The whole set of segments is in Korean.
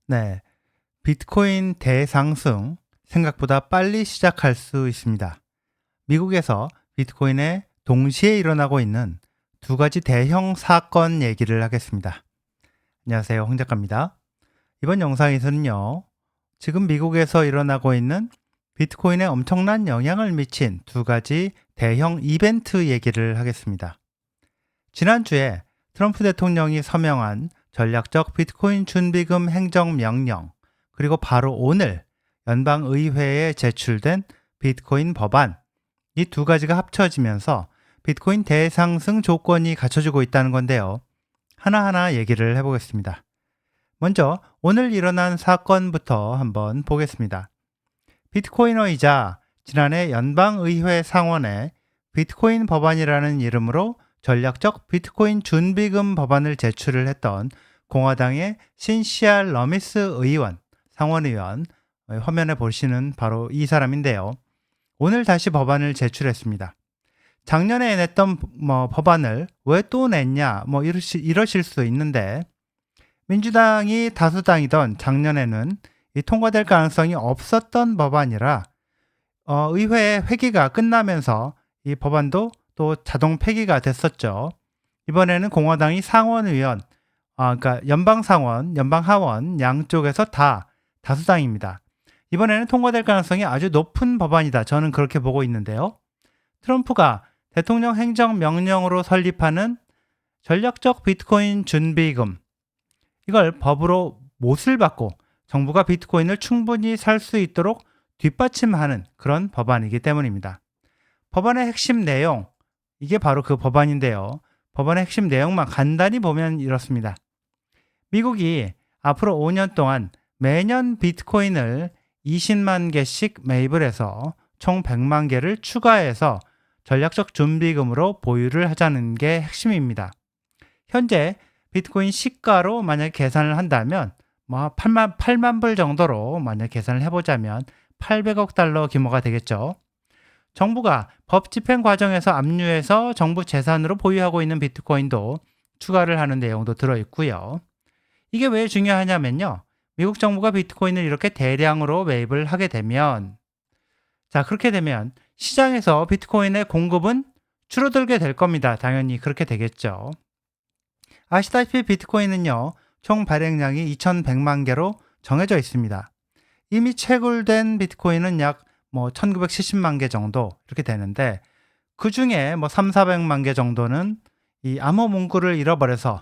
네, 비트코인 대상승 생각보다 빨리 시작할 수 있습니다. 미국에서 비트코인에 동시에 일어나고 있는 두 가지 대형 사건 얘기를 하겠습니다. 안녕하세요, 홍 작가입니다. 이번 영상에서는요, 지금 미국에서 일어나고 있는 비트코인에 엄청난 영향을 미친 두 가지 대형 이벤트 얘기를 하겠습니다. 지난주에 트럼프 대통령이 서명한 전략적 비트코인 준비금 행정명령, 그리고 바로 오늘 연방의회에 제출된 비트코인 법안, 이 두 가지가 합쳐지면서 비트코인 대상승 조건이 갖춰지고 있다는 건데요. 하나하나 얘기를 해보겠습니다. 먼저 오늘 일어난 사건부터 한번 보겠습니다. 비트코이너이자 지난해 연방의회 상원에 비트코인 법안이라는 이름으로 전략적 비트코인 준비금 법안을 제출을 했던 공화당의 신시아 러미스 의원, 상원의원, 화면에 보시는 바로 이 사람인데요. 오늘 다시 법안을 제출했습니다. 작년에 냈던 법안을 왜 또 냈냐 이러실 수 있는데, 민주당이 다수당이던 작년에는 통과될 가능성이 없었던 법안이라 의회 회기가 끝나면서 이 법안도 또 자동 폐기가 됐었죠. 이번에는 공화당이 상원의원, 그러니까 연방상원, 연방하원 양쪽에서 다 다수당입니다. 이번에는 통과될 가능성이 아주 높은 법안이다. 저는 그렇게 보고 있는데요. 트럼프가 대통령 행정명령으로 설립하는 전략적 비트코인 준비금, 이걸 법으로 못을 받고 정부가 비트코인을 충분히 살 수 있도록 뒷받침하는 그런 법안이기 때문입니다. 법안의 핵심 내용, 이게 바로 그 법안인데요. 법안의 핵심 내용만 간단히 보면 이렇습니다. 미국이 앞으로 5년 동안 매년 비트코인을 20만 개씩 매입을 해서 총 100만 개를 추가해서 전략적 준비금으로 보유를 하자는 게 핵심입니다. 현재 비트코인 시가로 만약에 계산을 한다면 8만 불 정도로 만약 계산을 해보자면 800억 달러 규모가 되겠죠. 정부가 법 집행 과정에서 압류해서 정부 재산으로 보유하고 있는 비트코인도 추가를 하는 내용도 들어있고요. 이게 왜 중요하냐면요. 미국 정부가 비트코인을 이렇게 대량으로 매입을 하게 되면, 그렇게 되면 시장에서 비트코인의 공급은 줄어들게 될 겁니다. 당연히 그렇게 되겠죠. 아시다시피 비트코인은요, 총 발행량이 2100만 개로 정해져 있습니다. 이미 채굴된 비트코인은 약 1970만 개 정도 이렇게 되는데, 그 중에 3,400만 개 정도는 이 암호 문구를 잃어버려서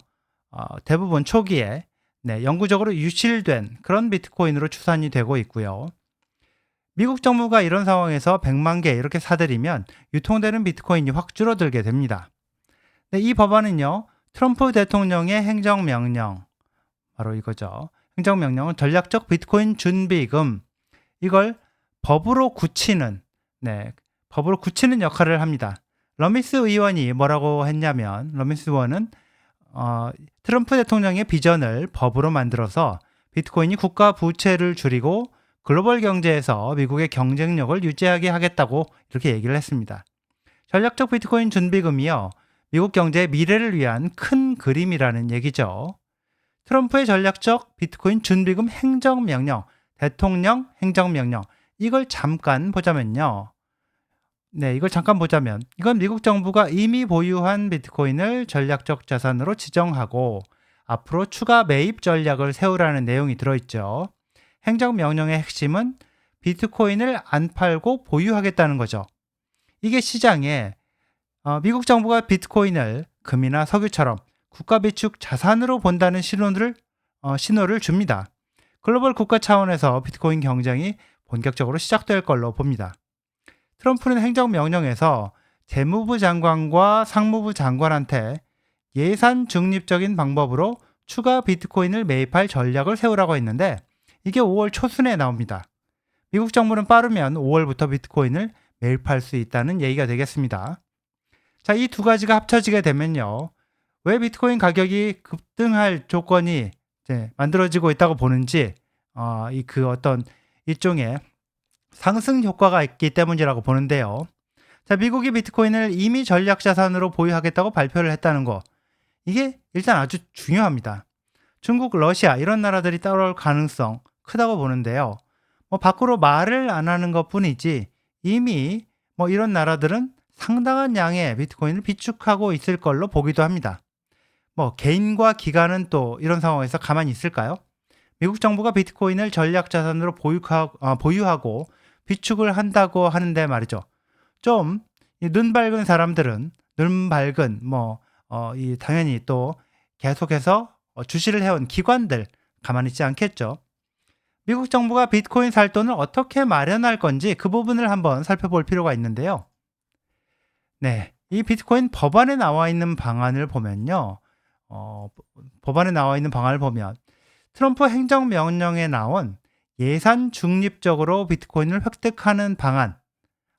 대부분 초기에 영구적으로 유실된 그런 비트코인으로 추산이 되고 있고요. 미국 정부가 이런 상황에서 100만 개 이렇게 사들이면 유통되는 비트코인이 확 줄어들게 됩니다. 이 법안은요, 트럼프 대통령의 행정명령, 바로 이거죠. 행정명령은 전략적 비트코인 준비금, 이걸 법으로 굳히는 역할을 합니다. 러미스 의원이 뭐라고 했냐면, 러미스 의원은 트럼프 대통령의 비전을 법으로 만들어서 비트코인이 국가 부채를 줄이고 글로벌 경제에서 미국의 경쟁력을 유지하게 하겠다고 이렇게 얘기를 했습니다. 전략적 비트코인 준비금이요, 미국 경제의 미래를 위한 큰 그림이라는 얘기죠. 트럼프의 전략적 비트코인 준비금 행정명령, 대통령 행정명령, 이걸 잠깐 보자면요. 이건 미국 정부가 이미 보유한 비트코인을 전략적 자산으로 지정하고 앞으로 추가 매입 전략을 세우라는 내용이 들어있죠. 행정명령의 핵심은 비트코인을 안 팔고 보유하겠다는 거죠. 이게 시장에 미국 정부가 비트코인을 금이나 석유처럼 국가 비축 자산으로 본다는 신호를 줍니다. 글로벌 국가 차원에서 비트코인 경쟁이 본격적으로 시작될 걸로 봅니다. 트럼프는 행정명령에서 재무부 장관과 상무부 장관한테 예산 중립적인 방법으로 추가 비트코인을 매입할 전략을 세우라고 했는데, 이게 5월 초순에 나옵니다. 미국 정부는 빠르면 5월부터 비트코인을 매입할 수 있다는 얘기가 되겠습니다. 이 두 가지가 합쳐지게 되면요, 왜 비트코인 가격이 급등할 조건이 만들어지고 있다고 보는지, 어떤 일종의 상승 효과가 있기 때문이라고 보는데요. 미국이 비트코인을 이미 전략 자산으로 보유하겠다고 발표를 했다는 거, 이게 일단 아주 중요합니다. 중국, 러시아 이런 나라들이 따라올 가능성 크다고 보는데요. 밖으로 말을 안 하는 것뿐이지 이미 이런 나라들은 상당한 양의 비트코인을 비축하고 있을 걸로 보기도 합니다. 개인과 기관은 또 이런 상황에서 가만히 있을까요? 미국 정부가 비트코인을 전략 자산으로 보유하고 비축을 한다고 하는데 말이죠. 좀 눈 밝은 사람들은 눈 밝은 당연히 또 계속해서 주시를 해온 기관들 가만히 있지 않겠죠. 미국 정부가 비트코인 살 돈을 어떻게 마련할 건지 그 부분을 한번 살펴볼 필요가 있는데요. 네, 이 비트코인 법안에 나와 있는 방안을 보면요. 법안에 나와 있는 방안을 보면 트럼프 행정명령에 나온 예산 중립적으로 비트코인을 획득하는 방안,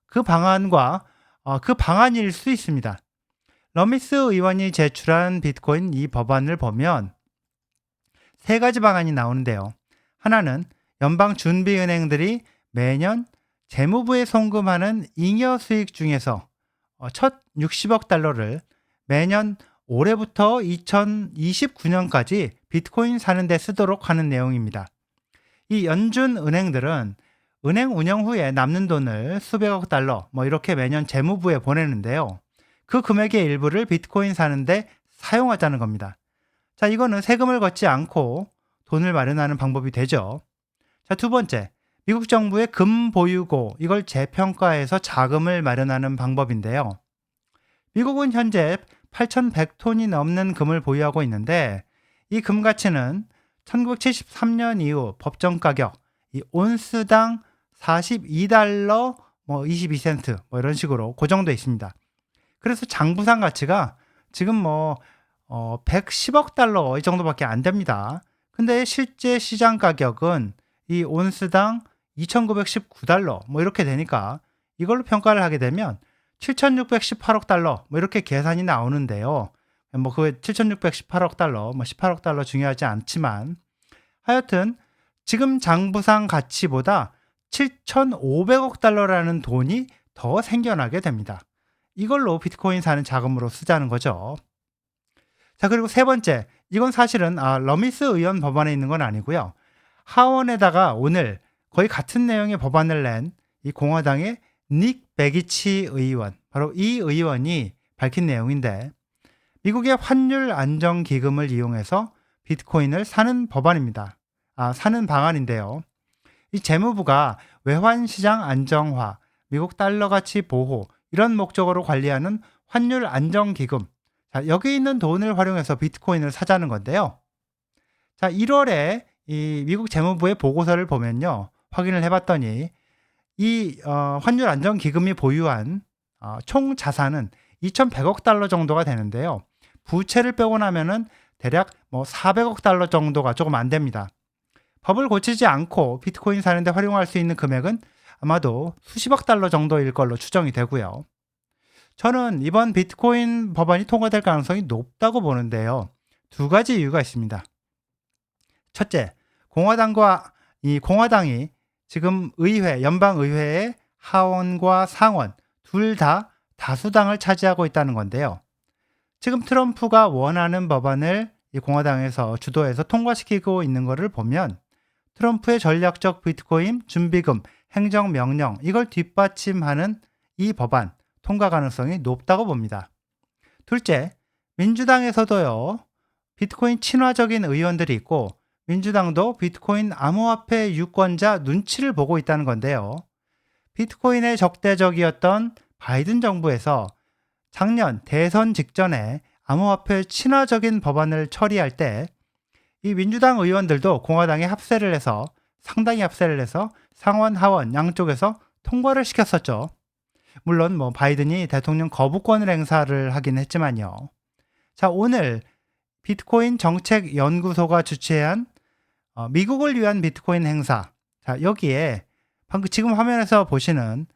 그 방안과 그 방안일 수 있습니다. 러미스 의원이 제출한 비트코인 이 법안을 보면 세 가지 방안이 나오는데요. 하나는 연방준비은행들이 매년 재무부에 송금하는 잉여 수익 중에서 첫 60억 달러를 매년 올해부터 2029년까지 비트코인 사는 데 쓰도록 하는 내용입니다. 이 연준 은행들은 은행 운영 후에 남는 돈을 수백억 달러 이렇게 매년 재무부에 보내는데요. 그 금액의 일부를 비트코인 사는데 사용하자는 겁니다. 자, 이거는 세금을 걷지 않고 돈을 마련하는 방법이 되죠. 자, 두 번째, 미국 정부의 금 보유고 이걸 재평가해서 자금을 마련하는 방법인데요. 미국은 현재 8,100톤이 넘는 금을 보유하고 있는데 이 금 가치는 1973년 이후 법정 가격 이 온스당 42달러 22센트 이런 식으로 고정돼 있습니다. 그래서 장부상 가치가 지금 110억 달러 이 정도밖에 안 됩니다. 근데 실제 시장 가격은 이 온스당 2,919달러 이렇게 되니까 이걸로 평가를 하게 되면 7,618억 달러 이렇게 계산이 나오는데요. 그 7,618억 달러, 18억 달러 중요하지 않지만 하여튼 지금 장부상 가치보다 7,500억 달러라는 돈이 더 생겨나게 됩니다. 이걸로 비트코인 사는 자금으로 쓰자는 거죠. 자, 그리고 세 번째, 이건 사실은 러미스 의원 법안에 있는 건 아니고요. 하원에다가 오늘 거의 같은 내용의 법안을 낸 이 공화당의 닉 베기치 의원, 바로 이 의원이 밝힌 내용인데 미국의 환율 안정 기금을 이용해서 비트코인을 사는 법안입니다. 사는 방안인데요. 이 재무부가 외환 시장 안정화, 미국 달러 가치 보호 이런 목적으로 관리하는 환율 안정 기금. 자, 여기 있는 돈을 활용해서 비트코인을 사자는 건데요. 자, 1월에 이 미국 재무부의 보고서를 보면요. 확인을 해봤더니 이 환율 안정 기금이 보유한 총 자산은 2,100억 달러 정도가 되는데요. 부채를 빼고 나면은 대략 400억 달러 정도가 조금 안 됩니다. 법을 고치지 않고 비트코인 사는데 활용할 수 있는 금액은 아마도 수십억 달러 정도일 걸로 추정이 되고요. 저는 이번 비트코인 법안이 통과될 가능성이 높다고 보는데요. 두 가지 이유가 있습니다. 첫째, 공화당이 지금 연방의회의 하원과 상원 둘 다 다수당을 차지하고 있다는 건데요. 지금 트럼프가 원하는 법안을 이 공화당에서 주도해서 통과시키고 있는 것을 보면 트럼프의 전략적 비트코인 준비금 행정명령 이걸 뒷받침하는 이 법안 통과 가능성이 높다고 봅니다. 둘째, 민주당에서도요. 비트코인 친화적인 의원들이 있고 민주당도 비트코인 암호화폐 유권자 눈치를 보고 있다는 건데요. 비트코인에 적대적이었던 바이든 정부에서 작년 대선 직전에 암호화폐 친화적인 법안을 처리할 때 이 민주당 의원들도 공화당에 상당히 합세를 해서 상원, 하원 양쪽에서 통과를 시켰었죠. 물론 바이든이 대통령 거부권을 행사를 하긴 했지만요. 자, 오늘 비트코인 정책연구소가 주최한 미국을 위한 비트코인 행사. 자, 여기에 방금 지금 화면에서 보시는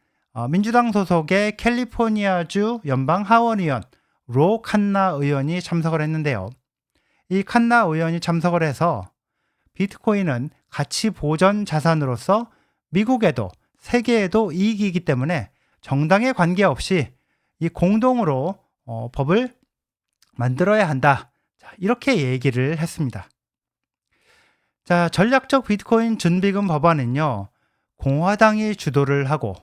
민주당 소속의 캘리포니아주 연방 하원의원 로 칸나 의원이 참석을 했는데요. 이 칸나 의원이 참석을 해서 비트코인은 가치 보전 자산으로서 미국에도 세계에도 이익이기 때문에 정당에 관계없이 이 공동으로 법을 만들어야 한다. 자, 이렇게 얘기를 했습니다. 자, 전략적 비트코인 준비금 법안은요, 공화당이 주도를 하고,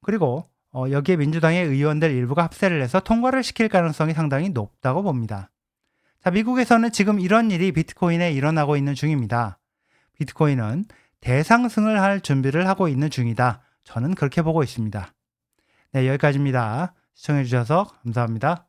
그리고 여기에 민주당의 의원들 일부가 합세를 해서 통과를 시킬 가능성이 상당히 높다고 봅니다. 자, 미국에서는 지금 이런 일이 비트코인에 일어나고 있는 중입니다. 비트코인은 대상승을 할 준비를 하고 있는 중이다. 저는 그렇게 보고 있습니다. 네, 여기까지입니다. 시청해주셔서 감사합니다.